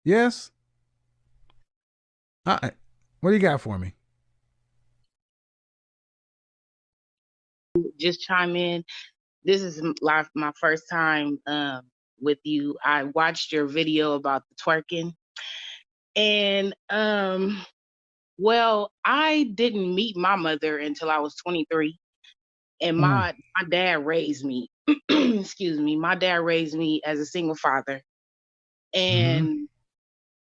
Yes. All right. What do you got for me? Just chime in. This is my first time with you. I watched your video about the twerking, and well, I didn't meet my mother until I was 23, and Mm, my dad raised me. Excuse me, my dad raised me as a single father, hmm and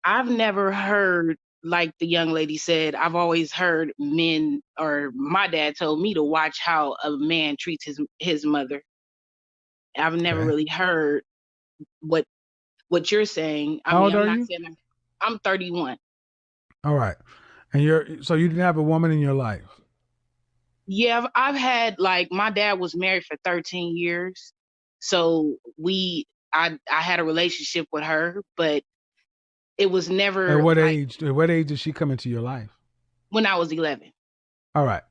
I've never heard, like the young lady said, I've always heard men, or my dad told me to watch how a man treats his mother. I've never Okay. really heard what you're saying. I How mean, old I'm are not you? saying I'm 31. All right. And so you didn't have a woman in your life. Yeah, I've had, like, my dad was married for 13 years. So I had a relationship with her, but it was At never what like age? At what age did she come into your life? when I was 11. All right.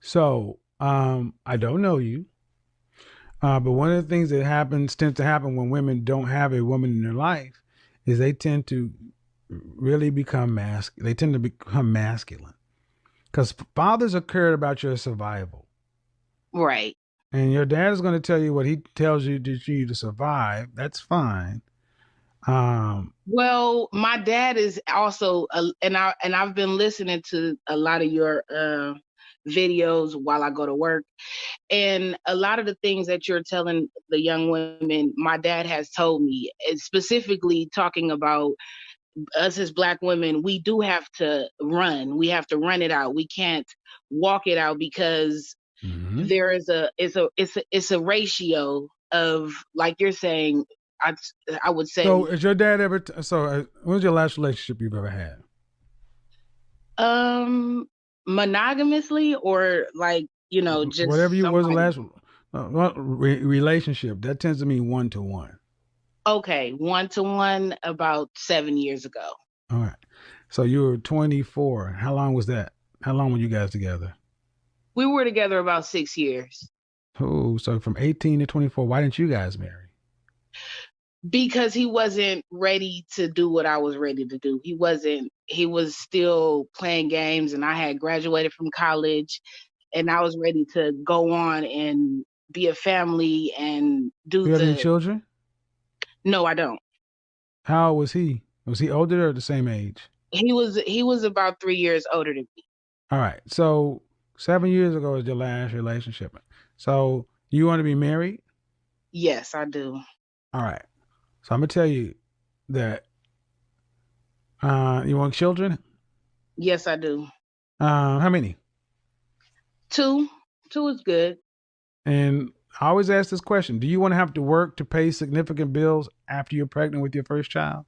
So, I don't know you, but one of the things that tends to happen when women don't have a woman in their life, is they tend to really become They tend to become masculine because fathers are cared about your survival, Right. and your dad is going to tell you what he tells you to survive. That's fine. Um, Well, my dad is also and I've been listening to a lot of your videos while I go to work. And a lot of the things that you're telling the young women, my dad has told me, and specifically talking about us as Black women, we do have to run. We have to run it out. We can't walk it out because mhm. there is it's a ratio of, like you're saying. I I would So, say is your dad ever? When was your last relationship you've ever had? um monogamously, or like, Whatever just you was the somebody. last relationship, that tends to mean 1-to-1. Okay, one to one about 7 years ago. All right. So you were 24. How long was that? How long were you guys together? We were together about 6 years. Oh, so from 18 to 24. Why didn't you guys marry? Because he wasn't ready to do what I was ready to do. He was still playing games, and I had graduated from college, and I was ready to go on and be a family and do Do you have any the children? no, I don't. How old was he? Was he older or the same age? He was about 3 years older than me. All right. So 7 years ago was your last relationship. So you want to be married? Yes, I do. All right. So I'm gonna tell you that you want children. Yes, I do. How many? Two. Two is good. And I always ask this question: do you want to have to work to pay significant bills after you're pregnant with your first child?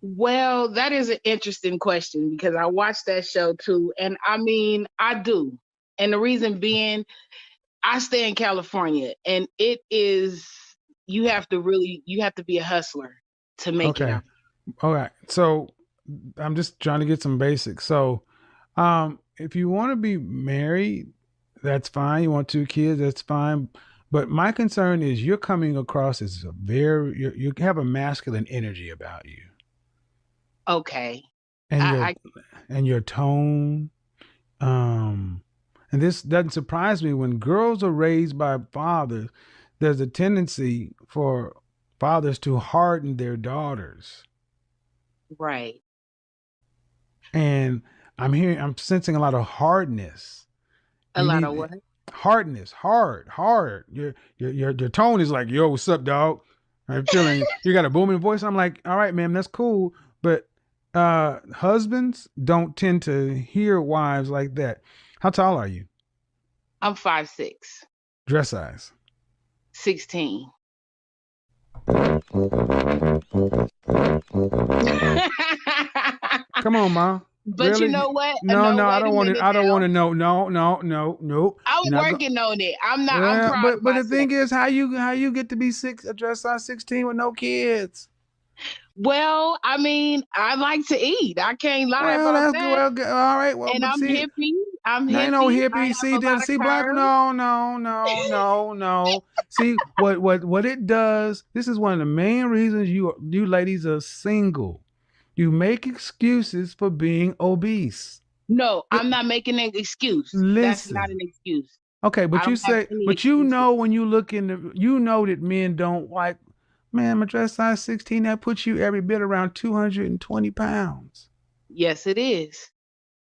Well, that is an interesting question because I watched that show too. And I mean, I do. And the reason being, I stay in California, and you have to be a hustler to make it Okay. out. All right. So I'm just trying to get some basics. So, if you want to be married, that's fine. You want two kids, that's fine. But my concern is you're coming across as you have a masculine energy about you, Okay. and I your tone. Um, and this doesn't surprise me. When girls are raised by fathers, there's a tendency for fathers to harden their daughters. right. And I'm sensing a lot of hardness. A You lot of need what? hardness, hard. Your tone is like, yo, what's up, dog? I'm feeling you got a booming voice. I'm like, all right, man, that's cool. But husbands don't tend to hear wives like that. How tall are you? I'm 5'6", Dress size. 16. Come on, ma. But you Really? know what? No, No, no, I wait a don't want to. minute I don't want now. to know. No, no, no, no. I'm You're not going. working on it. I'm Yeah, proud of but the myself. thing is, how you get to be a dress size 16 with no kids? Well, I mean, I like to eat. I can't lie Well, about that's good. that. Well, good. All right. Well, And but I'm see, hippie. I'm now ain't no hippie. I hippie. See, have a then lot of see, black. curves. No, no, no, no, no. See what it does. This is one of the main reasons you ladies are single. You make excuses for being obese. No, Li- I'm not making an excuse. That's not Listen. an excuse. Okay, I but you don't have say, any but you excuses. know when you look in the, you know that men don't like, man, my dress size 16, that puts you every bit around 220 pounds. Yes, it is.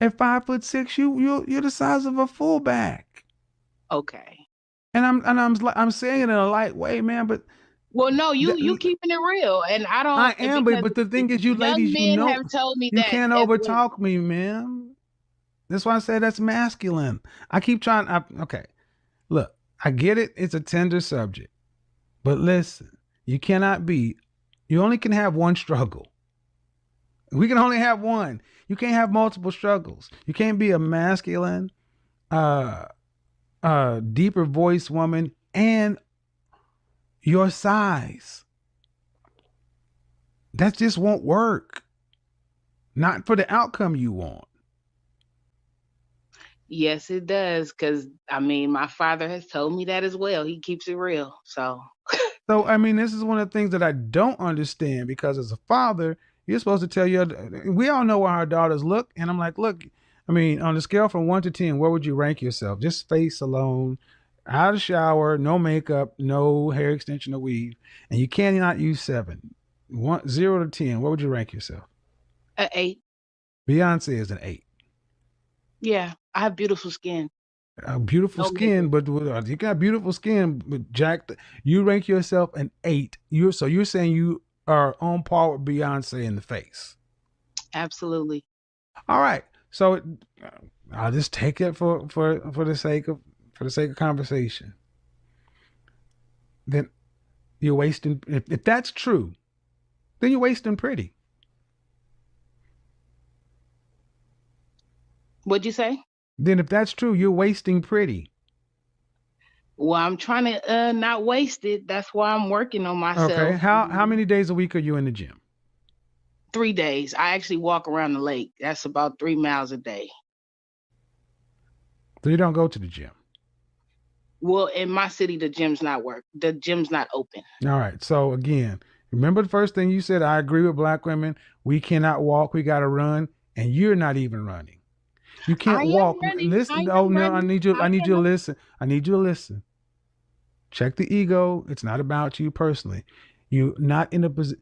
At 5'6", you're the size of a fullback. Okay. I'm saying it in a light way, man, but Well, no, you th- keeping it real, and I I don't am, because but the thing is, you young ladies, men have told me you that can't as well. overtalk me, man. That's why I say that's masculine. I keep trying. Okay, look, I get it. It's a tender subject. But listen, you cannot be, you only can have one struggle. We can only have one. You can't have multiple struggles. You can't be a masculine, uh, deeper voice woman and your size. That just won't work. Not for the outcome you want. Yes, it does. Because I mean, my father has told me that as well. He keeps it real. So So, I mean, this is one of the things that I don't understand because as a father, you're supposed to tell your, we all know how our daughters look. And I'm like, look, I mean, on the scale from 1 to 10, where would you rank yourself? Just face alone, out of shower, no makeup, no hair extension or weave. And you cannot use seven. 0 to 10, where would you rank yourself? 8. Beyonce is an 8. Yeah, I have beautiful skin. Beautiful No skin, makeup. but you got beautiful skin, but Jack, you rank yourself an 8. You're saying you are on par with Beyonce in the face. Absolutely. All right, so I'll just take it for the sake of conversation. Then you're wasting. If that's true, then you're wasting pretty. What'd you say? Then if that's true, you're wasting pretty. Well, I'm trying to not waste it. That's why I'm working on Okay, myself. how many days a week are you in the gym? 3 days. I actually walk around the lake. That's about 3 miles a day. So you don't go to the gym. Well, in my city, the gym's not work. The gym's not open. All right. So again, remember the first thing you said, I agree with black women. We cannot walk, we gotta run, and you're not even running. You I can't am walk. running. I Listen, oh am no, running. I I need you to am. listen. I need you to listen. Check the ego. It's not about you personally. You not in a position.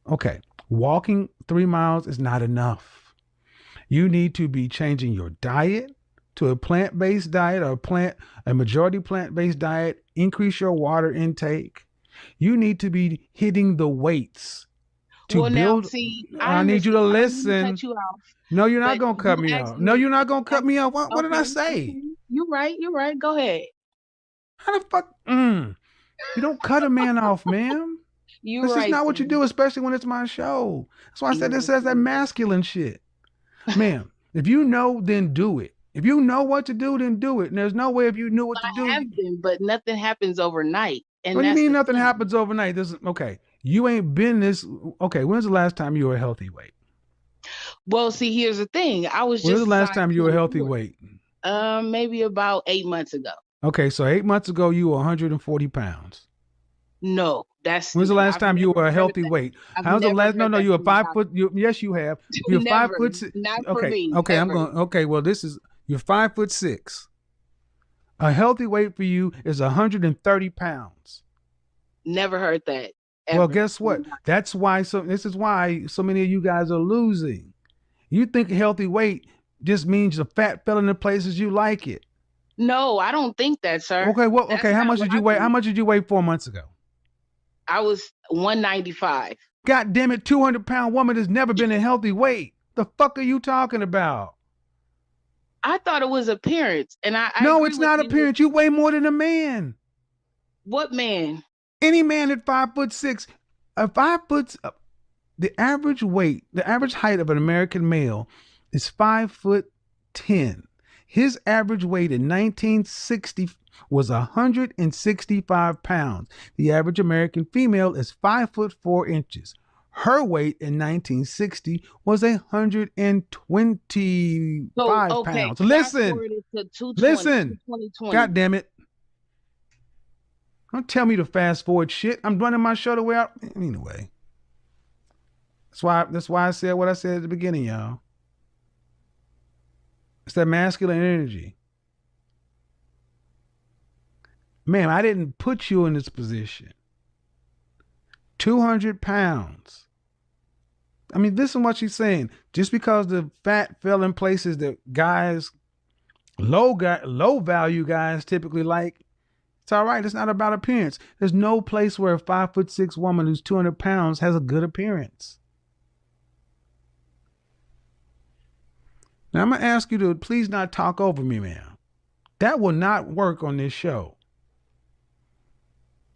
Okay. Walking 3 miles is not enough. You need to be changing your diet to a plant-based diet or a majority plant-based diet. Increase your water intake. You need to be hitting the weights to Well, now, build. see, I I need you to understand. I don't mean to listen. cut you off, No, you're not but gonna you cut me asked off. No, me. you're not gonna cut me off. What did I Okay, say? okay. You're right. You're right. Go ahead. How the fuck? You don't cut a man off, man. You're That's just right, not sir. what you do, especially when it's my show. That's why I said You're this says that absolutely masculine shit. Man, if you know, then do it. If you know what to do, then do it. And there's no way if you knew what to do. have been, but nothing happens overnight, What and do you that's mean the nothing thing. happens overnight? This is okay. You ain't been this okay. When's the last time you were a healthy weight? Well, see, here's the thing. I was When was just the a last size time you were a healthy 24. weight? Maybe about 8 months ago. Okay, so 8 months ago you were 140 pounds. No, When's the last I've time you never were a heard healthy that. weight? I've How's the never last? No, heard no, that you are from a 5 foot. doctor. Yes, you have. If you're five Never, foot, not for okay, me, okay, I'm ever. going. Okay, well, you're 5'6". A healthy weight for you is 130 pounds. Never heard that Well, ever. guess what? That's why. So this is why so many of you guys are losing. You think a healthy weight just means the fat fell in the places you like it. No, I don't think that, sir. Okay, well, That's okay. How not much what did I you weigh? How think. much did you weigh 4 months ago? I was 195. God damn it, 200-pound woman has never been a healthy weight. The fuck are you talking about? I thought it was appearance, and I No, agree it's with not you. appearance. You weigh more than a man. What man? Any man at 5'6", a 5 foot, the average weight, the average height of an American male is 5'10". His average weight in 1960 was 165 pounds. The average American female is 5'4". Her weight in 1960 was 125 So okay, pounds. fast Listen, forward it to 220 to listen. God 2020. damn it. Don't tell me to fast forward shit. I'm running my show the way I anyway. That's why I said what I said at the beginning, y'all. It's that masculine energy. Ma'am, I didn't put you in this position. 200 pounds. I mean, listen to what she's saying. Just because the fat fell in places that guys, low value guys typically like, it's all right. It's not about appearance. There's no place where a 5'6" woman who's 200 pounds has a good appearance. Now, I'm going to ask you to please not talk over me, ma'am. That will not work on this show.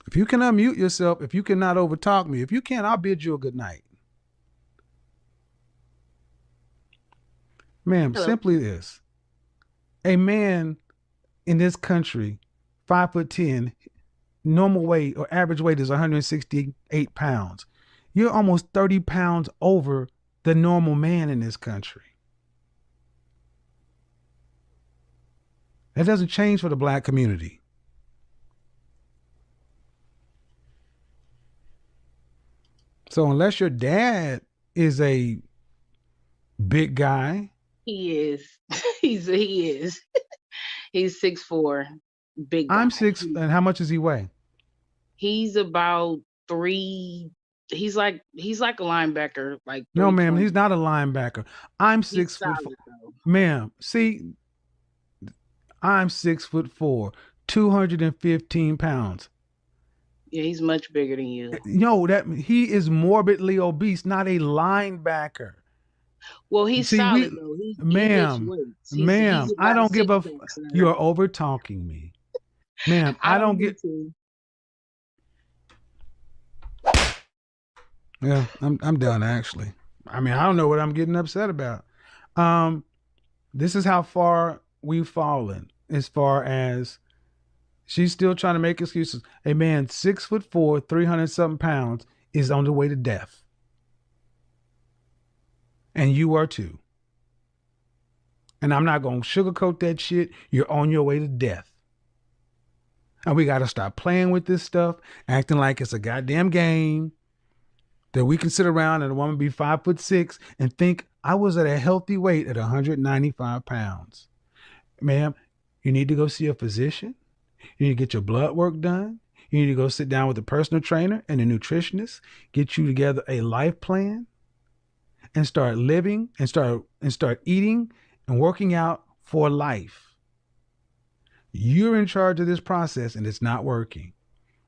If you can unmute yourself, if you cannot overtalk me, if you can, I'll bid you a good night. Ma'am, Hello. simply this. A man in this country, 5'10", normal weight or average weight is 168 pounds. You're almost 30 pounds over the normal man in this country. That doesn't change for the black community. So unless your dad is a big guy, He is. He is. He's 6'4", big I'm guy. six, and how much does he weigh? He's about three. He's like a linebacker, like No, ma'am, 320. he's not a linebacker. I'm He's 6 foot four. solid though. Ma'am, see, I'm 6'4", 215 pounds. Yeah, he's much bigger than you. No, that he is morbidly obese, not a linebacker. Well, he's See, solid though. He lifts ma'am, weights. He's ma'am, I about a don't give six a. pack, sir. You're over talking me, ma'am. I I don't don't need get. to. Yeah, I'm done actually. I mean, I don't know what I'm getting upset about. Um, this is how far we've fallen as far as she's still trying to make excuses. A man 6'4", 300 something pounds is on the way to death, and you are too. And I'm not gonna sugarcoat that shit. You're on your way to death. And we gotta stop playing with this stuff, acting like it's a goddamn game that we can sit around and a woman be 5'6" and think I was at a healthy weight at 195 pounds. Ma'am, you need to go see a physician. You need to get your blood work done. You need to go sit down with a personal trainer and a nutritionist, get you together a life plan, and start living and start eating and working out for life. You're in charge of this process and it's not working.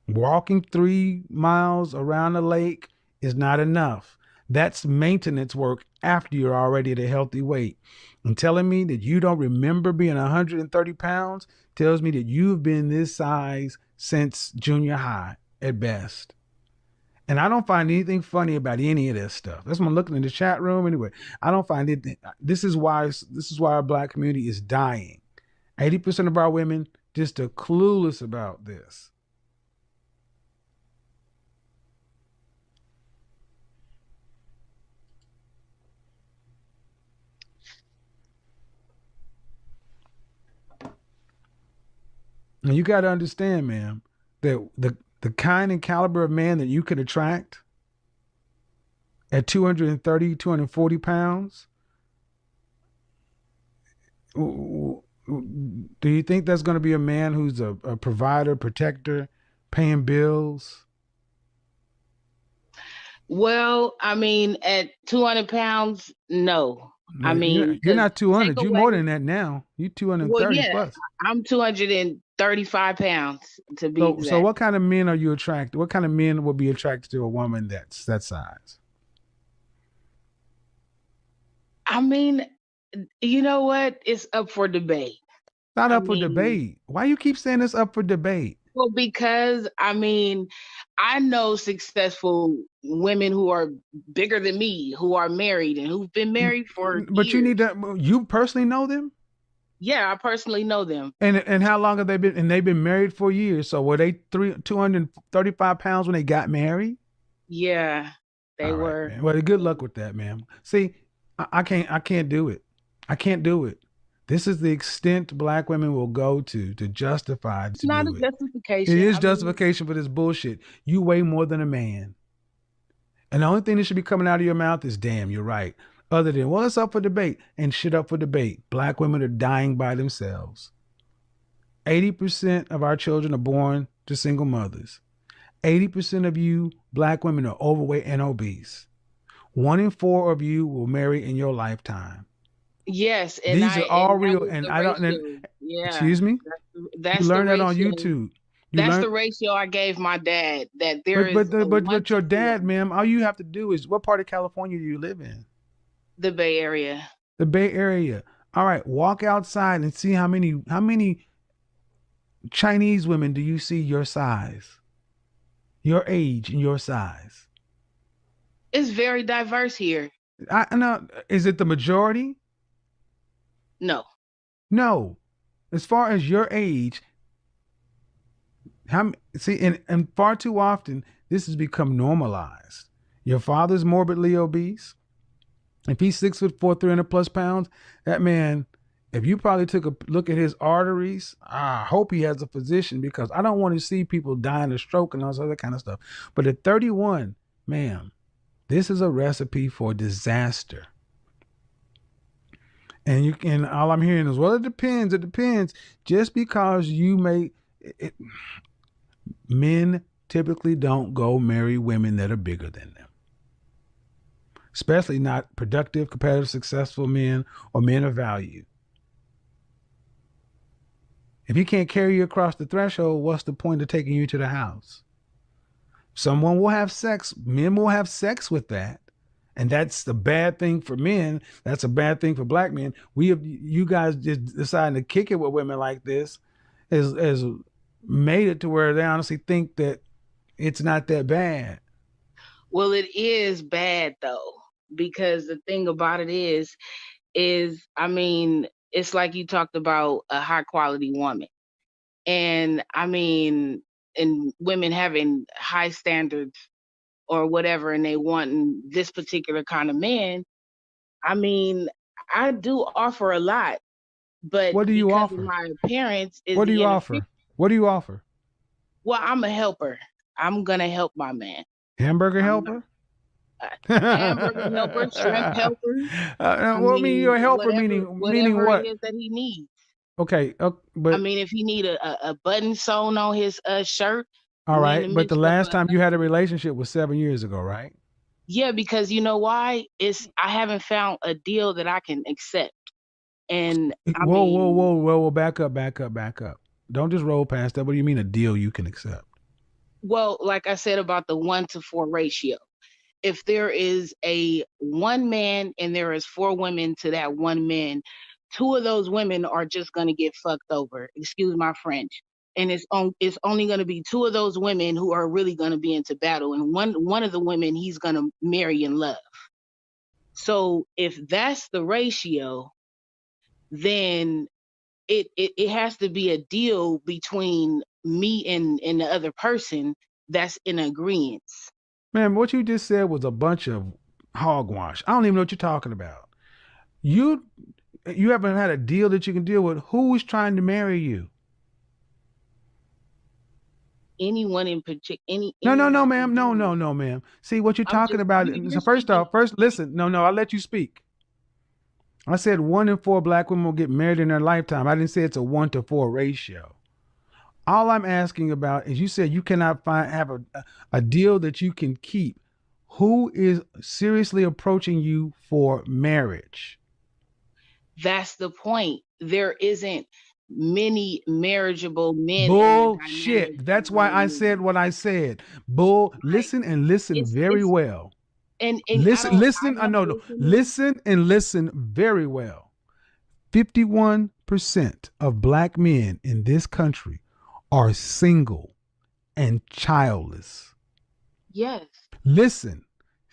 Walking 3 miles around the lake is not enough. That's maintenance work after you're already at a healthy weight. And telling me that you don't remember being 130 pounds tells me that you've been this size since junior high at best. And I don't find anything funny about any of this stuff. That's why I'm looking in the chat room anyway. I don't find it. This is why our black community is dying. 80% of our women just are clueless about this. And you got to understand, ma'am, that the kind and caliber of man that you could attract at 230, 240 pounds, do you think that's going to be a man who's a provider, protector, paying bills? Well, I mean, at 200 pounds, no. I mean, You're because not take 200. You're away. more than that now. You're Well, 230 yeah, plus. I'm 235 pounds to be So exact. what kind of men are you attracted? What kind of men would be attracted to a woman that's that size? I mean, you know what? It's up for debate. Not I up for mean, debate. Why you keep saying it's up for debate? well, because I mean, I know successful women who are bigger than me, who are married and who've been married for But you need years. to. You personally know them, Yeah, I personally know them. and how long have they been? And they've been married for years. So were they 235 pounds when they got married? Yeah. They All right, were. man. Well, good luck with that, man. See, I can't do it. I can't do it. This is the extent black women will go to justify It's to not a do it. It justification. is I mean, justification for this bullshit. You weigh more than a man. And the only thing that should be coming out of your mouth is, damn, you're right. Other than, well, it's up for debate and shit up for debate. Black women are dying by themselves. 80% of our children are born to single mothers. 80% of you black women are overweight and obese. 1 in 4 of you will marry in your lifetime. yes, These are all and that real. was And the I don't, and, ratio. Yeah, excuse me, you that's the learn that on ratio. YouTube. You That's learn, the ratio I gave my dad. That there is a one but to your four. dad, ma'am, all you have to do is, what part of California do you live in? The Bay Area. The Bay Area. All right, walk outside and see how many Chinese women do you see your size, your age, and your size? It's very diverse here. I know. Is it the majority? No. No. As far as your age, how see, and far too often this has become normalized. Your father's morbidly obese. If he's 6'4", 300 plus pounds, that man, if you probably took a look at his arteries, I hope he has a physician, because I don't want to see people dying of stroke and all this other kind of stuff. But at 31, ma'am, this is a recipe for disaster. And you can, all I'm hearing is, well, it depends. It depends. Just because you may, it, men typically don't go marry women that are bigger than them, especially not productive, competitive, successful men or men of value. If he can't carry you across the threshold, what's the point of taking you to the house? Someone will have sex. Men will have sex with that. And that's the bad thing for men. That's a bad thing for black men. You guys just deciding to kick it with women like this has made it to where they honestly think that it's not that bad. Well, it is bad though, because the thing about it is I mean, it's like you talked about a high quality woman. And I mean, and women having high standards or whatever, and they wanting this particular kind of man. I mean, I do offer a lot, but What do you because of offer? my appearance is What do the you interference. offer? What do you offer? Well, I'm a helper. I'm gonna help my man. Hamburger I'm not helper? a hamburger helper, shrimp helper. I Well, I mean, mean, you're a helper, meaning whatever it what? is that he needs. Okay, I but mean, if he need a button sewn on his shirt, all we in right. the But the midst of last time you had a relationship was 7 years ago, right? yeah, because you know why? It's I haven't found a deal that I can accept. And I Whoa, whoa, mean, whoa, whoa, whoa! Back up, back up, back up! Don't just roll past that. What do you mean a deal you can accept? well, like I said about the 1 to 4 ratio. If there is a one man and there is 4 women to that one man, 2 of those women are just gonna get fucked over. Excuse my French. And it's only gonna be 2 of those women who are really gonna be into battle, and one of the women he's gonna marry and love. So if that's the ratio, then it has to be a deal between me and the other person that's in agreement. Man, what you just said was a bunch of hogwash. I don't even know what you're talking about. You you haven't had a deal that you can deal with. Who is trying to marry you? Anyone in particular, No, no, no, anyone in ma'am. No, no, general. no, ma'am. See what you're I'm talking just about. you're So first speaking. off, first listen. No, no, I'll let you speak. I said 1 in 4 black women will get married in their lifetime. I didn't say it's a 1 to 4 ratio. All I'm asking about is, you said you cannot have a deal that you can keep. Who is seriously approaching you for marriage? That's the point. There isn't many marriageable men in the dynamic Bullshit. That's why right I said now. what I said. Bull. Right. Listen and listen very It's well. and Listen, I listen. I don't know. No. listen. Listen and listen very well. 51% of black men in this country are single and childless. Yes. Listen,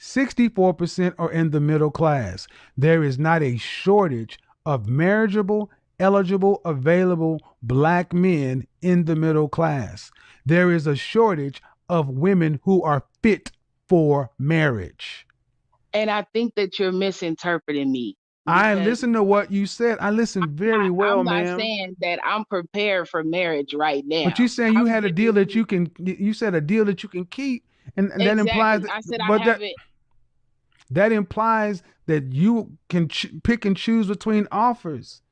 64% are in the middle class. There is not a shortage of marriageable, eligible, available black men in the middle class. There is a shortage of women who are fit. for marriage. And I think that you're misinterpreting me I because listened to what you said. I listened very well, I'm not ma'am. saying that I'm prepared for marriage right But now. you saying you I'm had a deal giving that you you can. You said a deal that you can keep, and that implies. exactly. I said I But haven't. that implies that you can pick and choose between offers.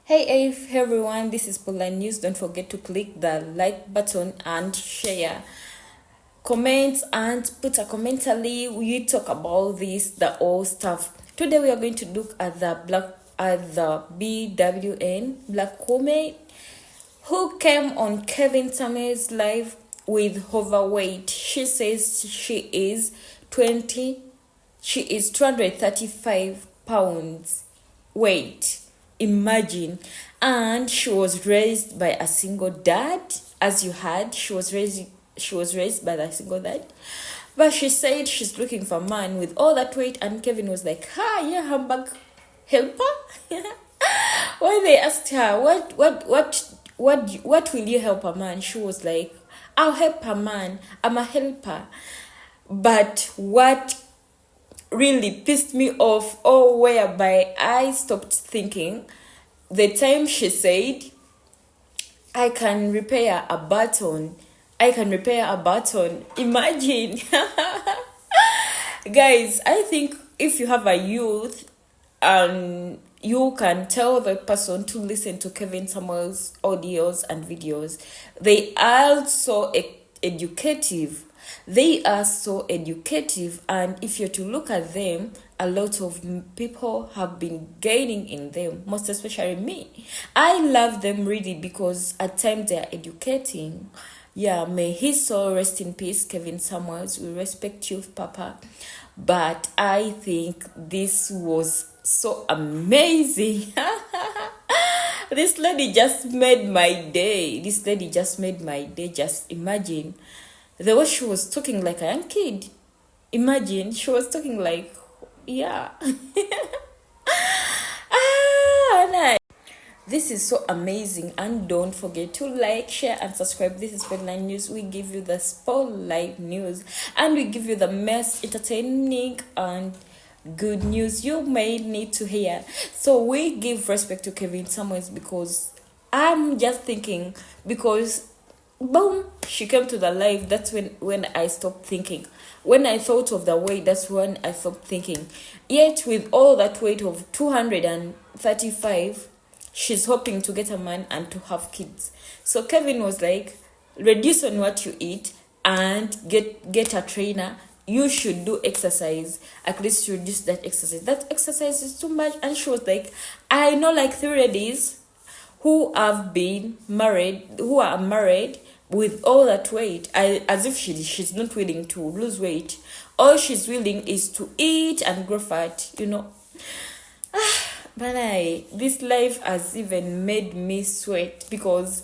Hey everyone, this is Polar News. Don't forget to click the like button and share. Comment and put a commentary. We talk about this, the old stuff. Today we are going to look at the BWN black woman who came on Kevin Samuels live with overweight. She says is 20 she is 235 pounds weight. Imagine. And she was raised by a single dad. As you heard, she was raised by a single dad. But she said she's looking for a man with all that weight, and Kevin was like, "Hi, yeah, hamburg helper." When they asked her, what will you help a man? She was like, "I'll help a man. I'm a helper." But what really pissed me off, or whereby I stopped thinking, the time she said, I can repair a button. I can repair a button. Imagine. Guys, I think if you have a youth and you can tell the person to listen to Kevin Samuel's audios and videos, they are so educative. They are so educative, and if you're to look at them, a lot of people have been gaining in them, most especially me. I love them really because at times they are educating. Yeah, may his soul rest in peace, Kevin Samuels. We respect you, Papa. But I think this was so amazing. This lady just made my day. This lady just made my day. Just imagine the way she was talking like a young kid. Imagine she was talking like, yeah. Nice. This is so amazing, and don't forget to like, share, and subscribe. This is Spotlight News. We give you the spotlight news, and we give you the most entertaining and good news you may need to hear. So we give respect to Kevin Samuels because I'm just thinking, because boom, she came to the live. That's when I stopped thinking. When I thought of the weight, that's when I stopped thinking. Yet with all that weight of 235, she's hoping to get a man and to have kids. So Kevin was like, reduce on what you eat and get a trainer. You should do exercise, at least reduce that exercise. That exercise is too much. And she was like, I know like 3 ladies who have been married, who are married with all that weight, as if she's not willing to lose weight. All she's willing is to eat and grow fat. But this life has even made me sweat because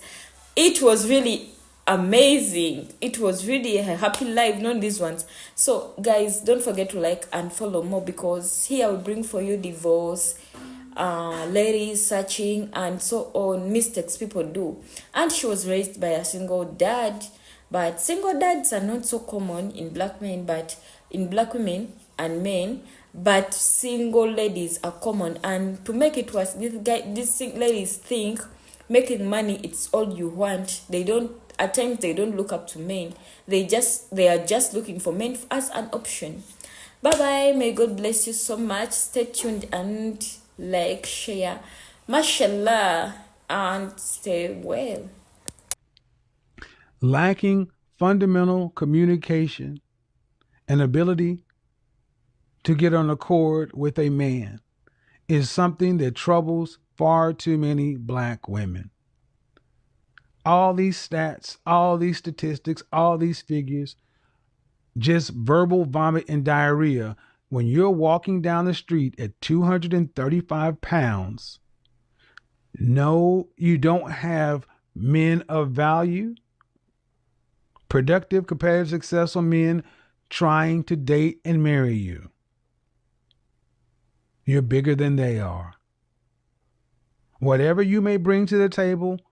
it was really amazing. It was really a happy life, not these ones. So guys, don't forget to like and follow more, because here we bring for you divorce, ladies searching, and so on, mistakes people do. And she was raised by a single dad, but single dads are not so common in black men, but in black women and men. But single ladies are common, and to make it worse, these ladies think making money it's all you want. They don't, at times they don't look up to men. They are just looking for men as an option. Bye bye. May God bless you so much. Stay tuned and like, share, mashallah, and stay well. Lacking fundamental communication and ability to get on accord with a man is something that troubles far too many black women. All these stats, all these statistics, all these figures, just verbal vomit and diarrhea. When you're walking down the street at 235 pounds, no, you don't have men of value, productive, competitive, successful men trying to date and marry you. You're bigger than they are. Whatever you may bring to the table,